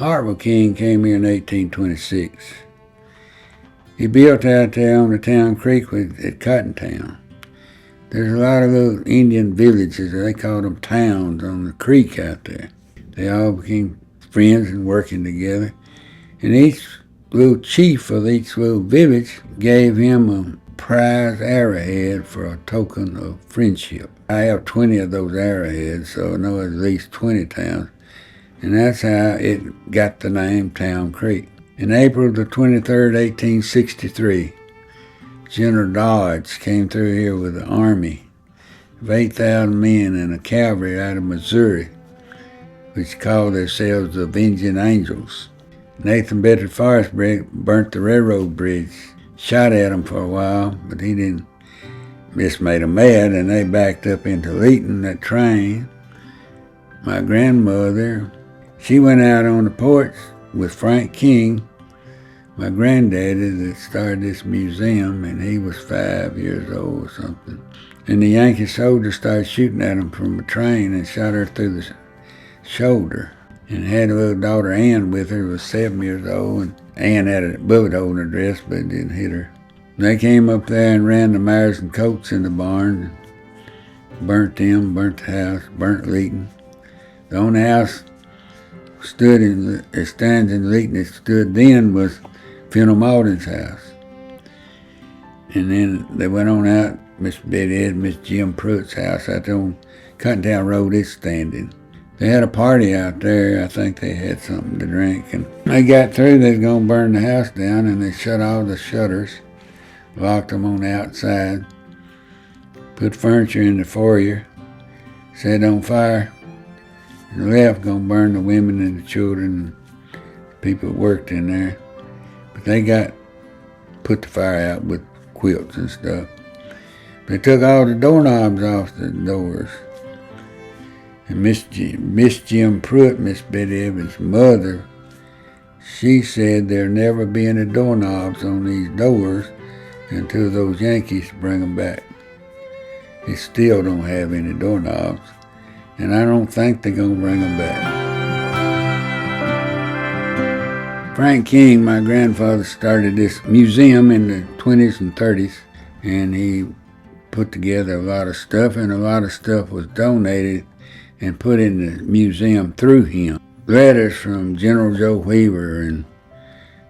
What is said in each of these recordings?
Hartwell King came here in 1826. He built out there on the town creek at Cottontown. There's a lot of little Indian villages, they call them towns, on the creek out there. They all became friends and working together. And each little chief of each little village gave him a prize arrowhead for a token of friendship. I have 20 of those arrowheads, so I know at least 20 towns. And that's how it got the name Town Creek. In April the 23rd, 1863, General Dodge came through here with an army of 8,000 men and a cavalry out of Missouri, which called themselves the Avenging Angels. Nathan Bedford Forrest burnt the railroad bridge, shot at him for a while, but he didn't. This made them mad, and they backed up into Leeton, that train. My grandmother, she went out on the porch with Frank King, my granddaddy that started this museum, and he was 5 years old or something. And the Yankee soldier started shooting at him from a train and shot her through the shoulder. And had a little daughter, Ann, with her, who was 7 years old, and Ann had a bullet hole in her dress, but it didn't hit her. They came up there and ran the Myers and Coates in the barn, burnt them, burnt the house, burnt Leeton. The only house it stands in Leeton, it stood then, was Fennel Malden's house. And then they went on out, Miss Betty Ed, Miss Jim Pruitt's house out there on Cottontown Road is standing. They had a party out there. I think they had something to drink. And they got through, they was going to burn the house down, and they shut all the shutters, locked them on the outside, put furniture in the foyer, set on fire, and left, going to burn the women and the children and people that worked in there. But they put the fire out with quilts and stuff. They took all the doorknobs off the doors. And Miss Jim Pruitt, Miss Betty Evans' mother, she said there'll never be any doorknobs on these doors until those Yankees bring them back. They still don't have any doorknobs, and I don't think they're going to bring them back. Frank King, my grandfather, started this museum in the 20s and 30s, and he put together a lot of stuff, and a lot of stuff was donated and put in the museum through him. Letters from General Joe Weaver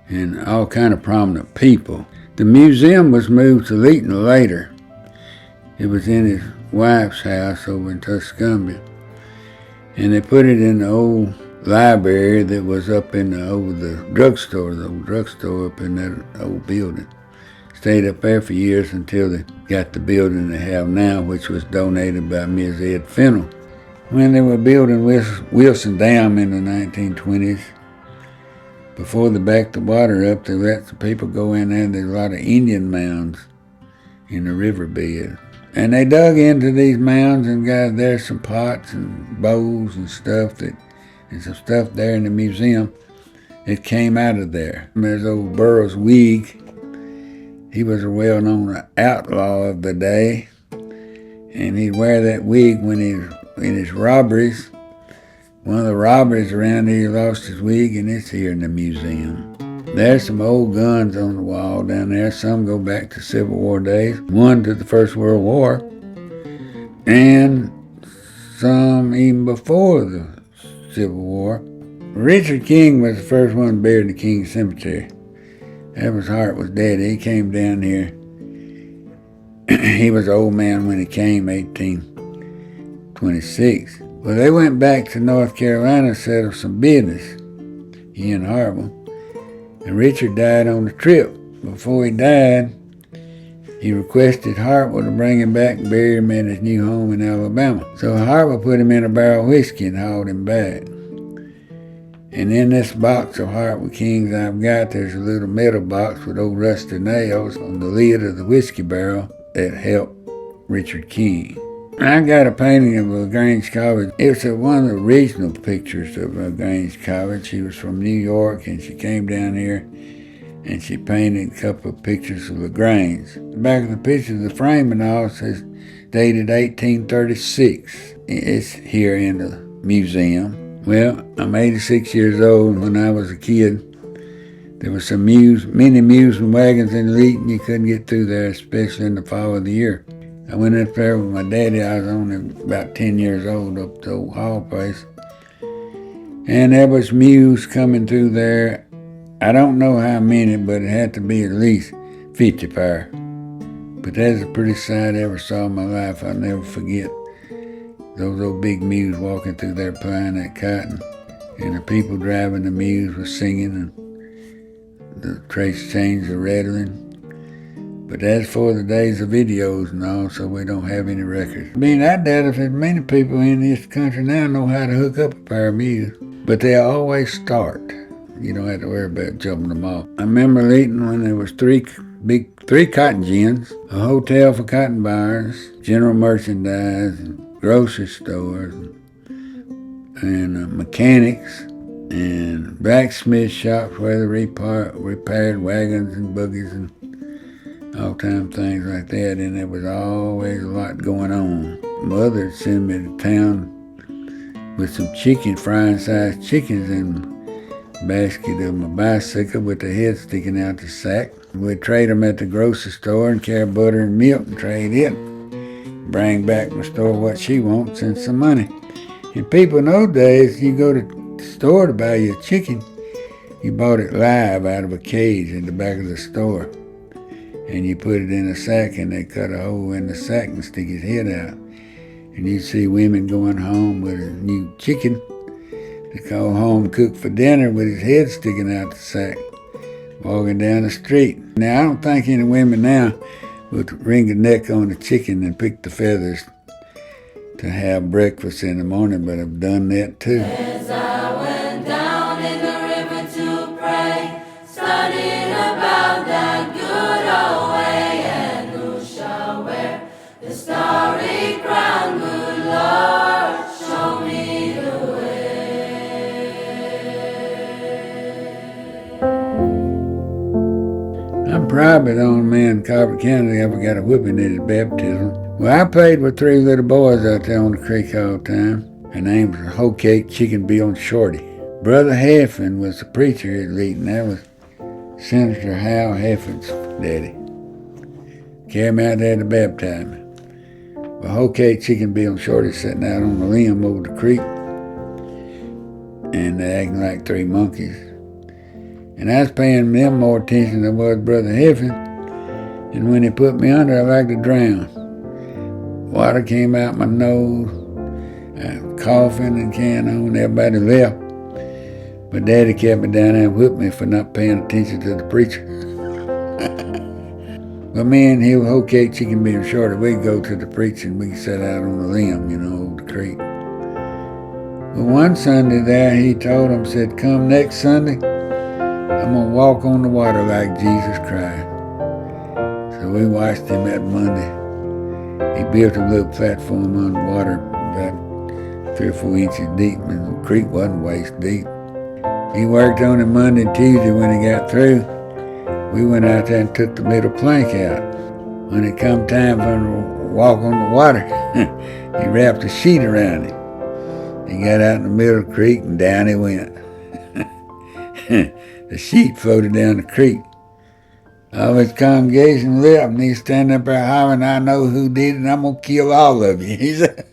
and all kind of prominent people. The museum was moved to Leeton later. It was in his wife's house over in Tuscumbia. And they put it in the old library that was up over the drugstore, the old drugstore up in that old building. Stayed up there for years until they got the building they have now, which was donated by Ms. Ed Fennel. When they were building Wilson Dam in the 1920s, before they backed the water up, they let the people go in there. There's a lot of Indian mounds in the riverbed. And they dug into these mounds and got there some pots and bowls and stuff and some stuff there in the museum. It came out of there. There's old Burroughs Wig. He was a well-known outlaw of the day, and he'd wear that wig when he was in his robberies. One of the robberies around here, he lost his wig, and it's here in the museum. There's some old guns on the wall down there. Some go back to Civil War days, one to the First World War, and some even before the Civil War. Richard King was the first one buried in the King Cemetery. Evans Hart was dead. He came down here. He was an old man when he came, 1826. Well, they went back to North Carolina and settled some business, he and Hartwell. And Richard died on the trip. Before he died, he requested Hartwell to bring him back and bury him in his new home in Alabama. So Hartwell put him in a barrel of whiskey and hauled him back. And in this box of Hartwell Kings I've got, there's a little metal box with old rusty nails on the lid of the whiskey barrel that helped Richard King. I got a painting of LaGrange College. It's one of the original pictures of LaGrange College. She was from New York, and she came down here, and she painted a couple of pictures of LaGrange. The back of the picture, the frame and all, says dated 1836. It's here in the museum. Well, I'm 86 years old, and when I was a kid, there were some many amusement wagons in Leeton. You couldn't get through there, especially in the fall of the year. I went up there with my daddy. I was only about 10 years old, up to Old Hall place. And there was mules coming through there. I don't know how many, but it had to be at least 50 pair. But that's the prettiest sight I ever saw in my life. I'll never forget those old big mules walking through there plowing that cotton. And the people driving the mules were singing, and the trace chains were rattling. But that's for the days of videos and all, so we don't have any records. I doubt if there's many people in this country now know how to hook up a pair of mules. But they always start. You don't have to worry about jumping them off. I remember Leeton when there was three cotton gins, a hotel for cotton buyers, general merchandise, and grocery stores, and mechanics, and blacksmith shops where they repaired wagons and buggies and all-time things like that. And there was always a lot going on. Mother would send me to town with some frying-sized chickens in a basket of my bicycle with the head sticking out the sack. We'd trade them at the grocery store and carry butter and milk and trade it. Bring back to the store what she wants and some money. And people in those days, you go to the store to buy your chicken, you bought it live out of a cage in the back of the store. And you put it in a sack, and they cut a hole in the sack and stick his head out. And you'd see women going home with a new chicken to go home cook for dinner with his head sticking out the sack, walking down the street. Now, I don't think any women now would wring a neck on the chicken and pick the feathers to have breakfast in the morning, but I've done that too. As I went down in the river to pray, studying about that good old way, and who shall wear the starry crown, good Lord, show me the way. I'm probably the only man in Cobbett County that ever got a whipping at his baptism. Well, I played with three little boys out there on the creek all the time. Their names were Hoe Cake, Chicken Bill, and Shorty. Brother Heffin was the preacher at Leeton. That was Senator Hal Heffen's daddy. Carried me out there to baptize me. Well, Hoe Cake, Chicken Bill, and Shorty sitting out on the limb over the creek, and they acting like three monkeys. And I was paying them more attention than I was Brother Heffin. And when he put me under, I like to drown. Water came out my nose, coughing and carrying on. Everybody left. But Daddy kept me down there and whipped me for not paying attention to the preacher. But me and Hoe Cake, Chicken Bill, and Shorty, we'd go to the preacher and we'd sit out on the limb, over the creek. But one Sunday there, he told them, said, come next Sunday, I'm going to walk on the water like Jesus Christ. So we watched him that Monday. He built a little platform on the water about 3 or 4 inches deep, and the creek wasn't waist deep. He worked on it Monday and Tuesday. When he got through, we went out there and took the middle plank out. When it come time for him to walk on the water, he wrapped a sheet around him. He got out in the middle of the creek and down he went. The sheet floated down the creek. All his congregation left, and he's standing up there hollering, I know who did it, and I'm going to kill all of you. He said,